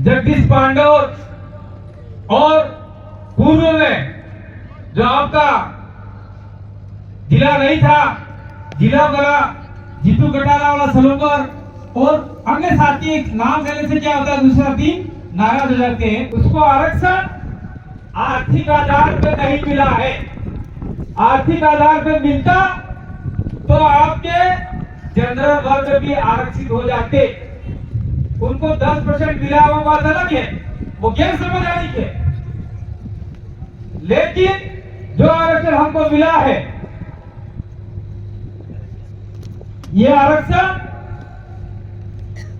जगदीश पांडव और पूर्व में जो आपका जिला नहीं था, जिला वाला जीतू कटारा वाला सलोकर और अन्य साथी नाम लेने से क्या होता है, दूसरे साथी नाराज हो जाते हैं। उसको आरक्षण आर्थिक आधार पर नहीं मिला है। आर्थिक आधार पर मिलता तो आपके जनरल वर्ग भी आरक्षित हो जाते। उनको 10% मिला वो बात अलग है, वो गैर संवैधानिक है। लेकिन जो आरक्षण हमको मिला है, ये आरक्षण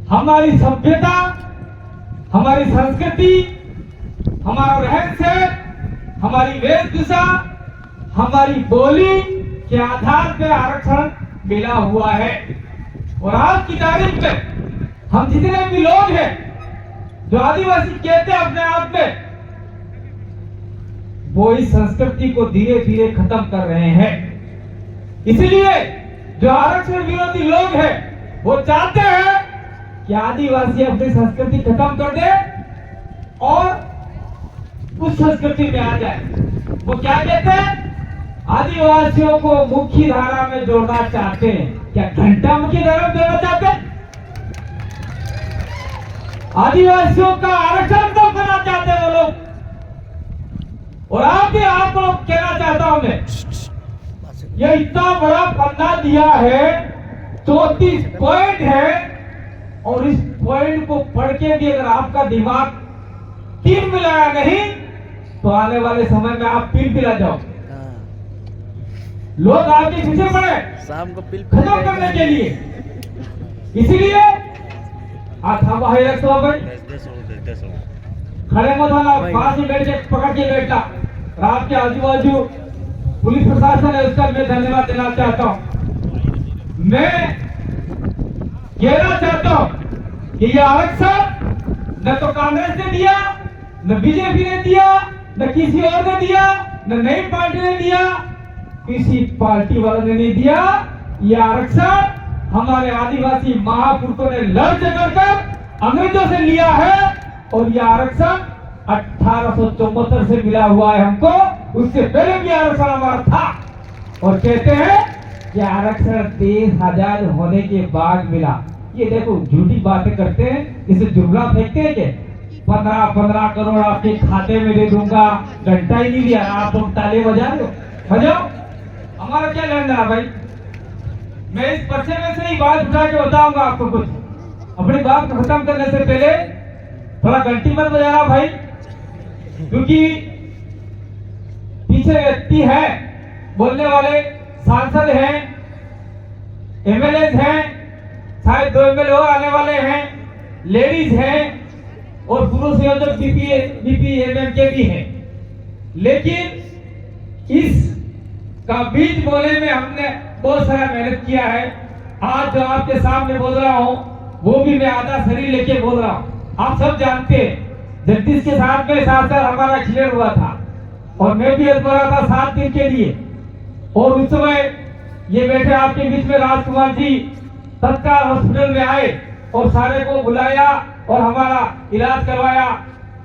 हमारी सभ्यता, हमारी संस्कृति, हमारा रहन सहन, हमारी वेशभूषा, हमारी बोली के आधार पर आरक्षण मिला हुआ है। और आज की तारीख में हम जितने भी लोग हैं जो आदिवासी कहते हैं अपने आप में, वो इस संस्कृति को धीरे धीरे खत्म कर रहे हैं। इसलिए जो आरक्षण विरोधी लोग हैं वो चाहते हैं कि आदिवासी अपनी संस्कृति खत्म कर दे और उस संस्कृति में आ जाए। वो क्या कहते हैं, आदिवासियों को मुख्य धारा में जोड़ना चाहते हैं। क्या घंटा मुख्य धारा में जोड़ना चाहते हैं? आदिवासियों का आरक्षण तो करना चाहते हैं वो लोग। और आपको कहना चाहता हूं मैं, ये इतना बड़ा पन्ना दिया है, 34 पॉइंट है, और इस पॉइंट को पढ़ के भी अगर आपका दिमाग तीन मिलाया नहीं तो आने वाले समय में आप पील पिला जाओ। लोग आपके पीछे पड़े शाम को पिल खत्म करने के लिए। इसलिए खड़े मत होना, पास में बैठ के पकड़ के बैठना। और आपके आजू बाजू पुलिस प्रशासन है, उसका मैं धन्यवाद देना चाहता हूं। मैं कहना चाहता हूं कि ये आरक्षण न तो कांग्रेस ने दिया, न बीजेपी ने दिया, न किसी और ने दिया, न नई पार्टी ने दिया, किसी पार्टी वाले ने नहीं दिया। ये आरक्षण हमारे आदिवासी महापुरुषों ने लड़ झगड़ कर अंग्रेजों से लिया है। और ये आरक्षण 1874 से मिला हुआ है हमको, उससे पहले भी आरक्षण हमारा था। और कहते हैं कि आरक्षण देश आजाद होने के बाद मिला। ये देखो झूठी बातें करते हैं, इसे जुमला फेंकते हैं कि 15 करोड़ आपके खाते में दे दूंगा, घंटा ही नहीं दिया, आप लोग ताले बजा रहे हो, बजाओ। हमारा क्या लेना है भाई? मैं इस पर्चे में से ही बात उठा के बताऊंगा आपको कुछ। अपनी बात खत्म करने से पहले थोड़ा घंटी मत बजाना भाई, क्योंकि पीछे व्यक्ति है, बोलने वाले सांसद हैं, एमएलए हैं, शायद 2 एमएलए और आने वाले हैं, लेडीज हैं और पुरुष संयोजक बीपीएमएम के भी हैं। लेकिन इस का बीज बोले में हमने बहुत सारा मेहनत किया है। आज जो आपके सामने बोल रहा हूं वो भी मैं आधा शरीर लेके बोल रहा हूं। आप सब जानते हैं जगदीश के साथ में साथ हमारा क्लियर हुआ था और मैं भी बोला था 7 दिन के लिए। और उस समय ये बैठे आपके बीच में राजकुमार जी तत्काल हॉस्पिटल में आए और सारे को बुलाया और हमारा इलाज करवाया।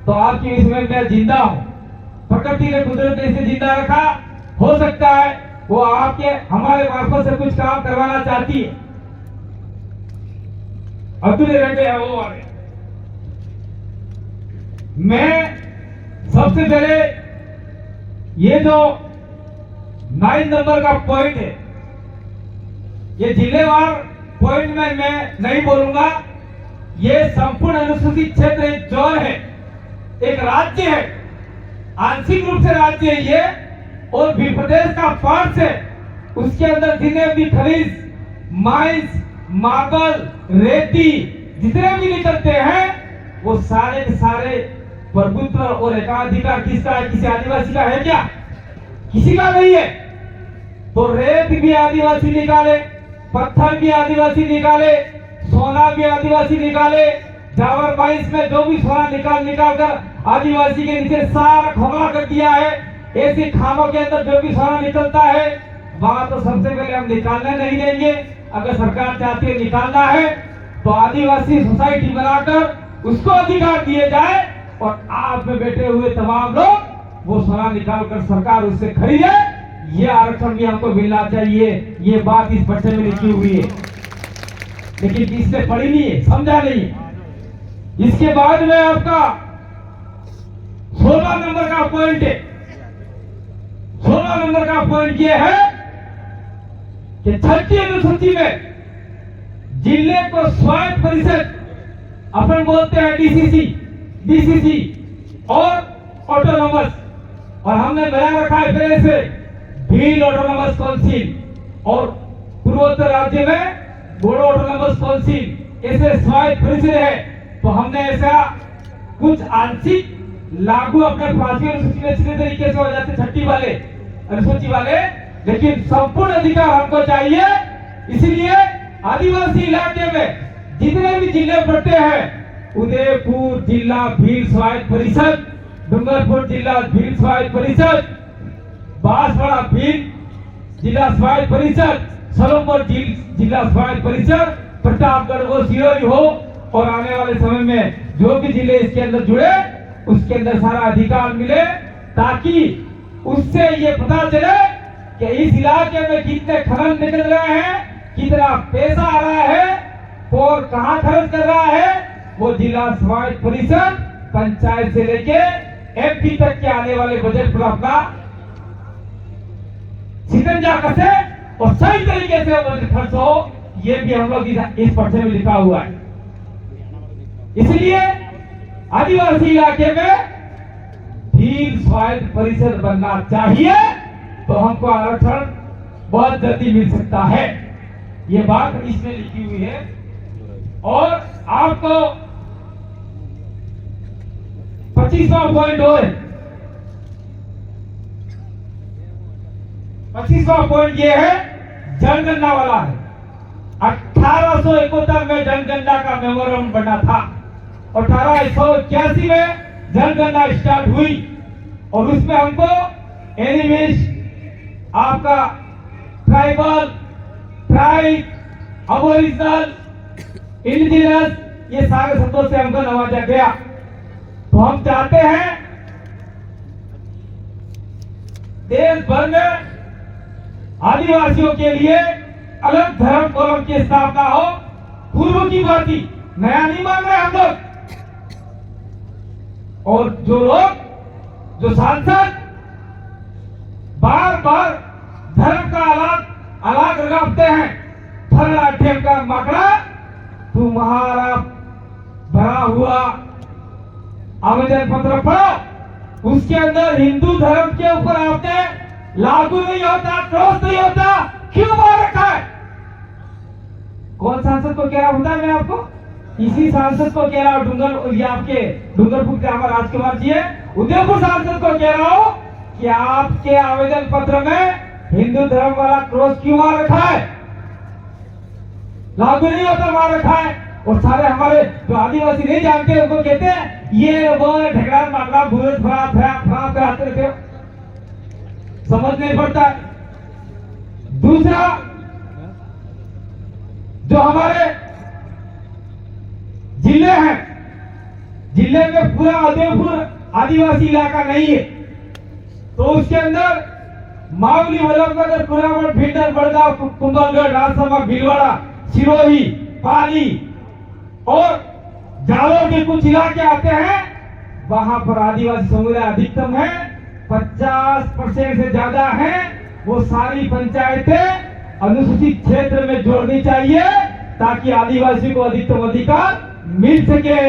तो आपके इसमें मैं जिंदा हूं, प्रकृति ने कुदरत ने इसे जिंदा रखा। हो सकता है वो आपके हमारे मार्फत से कुछ काम करवाना चाहती है। अधूरे रहते हैं वो वाले। मैं सबसे पहले ये जो 9 नंबर का पॉइंट है, ये जिलेवार पॉइंट में मैं नहीं बोलूंगा। ये संपूर्ण अनुसूचित क्षेत्र एक जोन है, एक राज्य है, आंशिक रूप से राज्य है ये, और भी प्रदेश का पार्ट है। उसके अंदर जितने भी खनिज, माइंस, मार्बल, रेती जितने भी निकलते हैं वो सारे के सारे प्रभुत्व और एकाधिकार किसका है? किसी आदिवासी का है क्या? किसी का नहीं है। तो रेत भी आदिवासी निकाले, पत्थर भी आदिवासी निकाले, सोना भी आदिवासी निकाले, जावर बाइस में जो भी सोना निकाल कर आदिवासी के नीचे सारा खोखला कर दिया है। ऐसी खानों के अंदर जो भी सोना निकलता है वहां तो सबसे पहले हम निकालने नहीं देंगे। अगर सरकार चाहती है निकालना है तो आदिवासी सोसाइटी बनाकर उसको अधिकार दिए जाए और आप में बैठे हुए तमाम लोग वो सोना निकाल कर सरकार उससे खरीदे। ये आरक्षण भी हमको मिलना चाहिए। ये बात इस पर्चे में लिखी हुई है, लेकिन किसने पढ़ी नहीं है, समझा नहीं। इसके बाद में आपका 16 नंबर का पॉइंट है। 16 नंबर का पॉइंट ये है कि 6ठी अनुसूची में जिले को स्वायत्त परिषद अपन बोलते हैं डीसीसी और ऑटोनॉमस, और हमने बना रखा है पहले से भील ऑटोनॉमस काउंसिल और पूर्वोत्तर राज्य में बोडो ऑटोनॉमस काउंसिल, ऐसे स्वायत्त परिषद है। तो हमने ऐसा कुछ आंशिक लागू अपने 5वीं अनुसूची में सीधे तरीके से हो जाते 6ठी वाले अनुसूची वाले, लेकिन संपूर्ण अधिकार हमको चाहिए। इसलिए आदिवासी इलाके में जितने भी जिले पड़ते हैं, उदयपुर जिला भील स्वायत्त परिषद, डूंगरपुर जिला भील स्वायत्त परिषद, बांसवाड़ा भील जिला स्वायत्त परिषद, सलोमपुर जिला स्वायत्त परिषद, प्रतापगढ़ हो, सिरोही हो, और आने वाले समय में जो भी जिले इसके अंदर जुड़े उसके अंदर सारा अधिकार मिले, ताकि उससे ये पता चले कि इस इलाके में कितने खनन निकल रहे हैं, कितना पैसा आ रहा है और कहां खर्च कर रहा है। वो जिला स्वायत्त परिषद पंचायत से लेके एमपी तक के आने वाले बजट पर अपना शिकंजा कसे और सही तरीके से बजट खर्च हो, ये भी हम लोग इस पर्चे में लिखा हुआ है। इसलिए आदिवासी इलाके में भील स्वायत्त परिषद बनना चाहिए, तो हमको आरक्षण बहुत जल्दी मिल सकता है। ये बात इसमें लिखी हुई है। और आपको 25वां पॉइंट और 25वां पॉइंट ये है, जनगणना वाला है। 1871 में जनगणना का मेमोरेंडम बना था और 1881 में जनगणना स्टार्ट हुई, और उसमें हमको एनिमीज, आपका ट्राइबल, ट्राइब, अबोरिजिनल, इंडिजिनस, ये सारे शब्दों से हमको नवाजा गया। तो हम चाहते हैं देश भर में आदिवासियों के लिए अलग धर्म कॉलम की स्थापना हो, पूर्व की भांति, नया नहीं मांग रहे हम लोग। और जो लोग, जो सांसद बार बार धर्म का अलग लगाते हैं, फला ढेम का मकड़ा, तुम्हारा भरा हुआ आवेदन पत्र पढ़ो, उसके अंदर हिंदू धर्म के ऊपर आपने लागू नहीं होता, क्रॉस नहीं होता, क्यों मार रखा है? कौन सांसद को कह रहा होता है? मैं आपको इसी सांसद को कह रहा हूं, ये आपके डूंगरपुर के हमारे राजकुमार जी है, उदयपुर सांसद को कह रहा हूं कि आपके आवेदन पत्र में हिंदू धर्म वाला क्रॉस क्यों मार रखा है? लागू नहीं होता, मार रखा है। और सारे हमारे जो आदिवासी नहीं जानते उनको कहते हैं ये वो ढेकड़ा माकड़ा भूत फरा कराते रहते हो, समझ नहीं पड़ता। दूसरा, जो हमारे जिले हैं, जिले में पूरा उदयपुर आदिवासी इलाका नहीं है, तो उसके अंदर मावली, वल्लभनगर, कुरामठ, भिंडर, बड़गांव, कुंभलगढ़, राजसमंद, भीलवाड़ा, सिरोही, पाली और जालोर के कुछ इलाके आते हैं, वहां पर आदिवासी समुदाय अधिकतम है, 50% से ज्यादा है। वो सारी पंचायतें अनुसूचित क्षेत्र में जोड़नी चाहिए, ताकि आदिवासी को अधिकतम अधिकार मिल सके।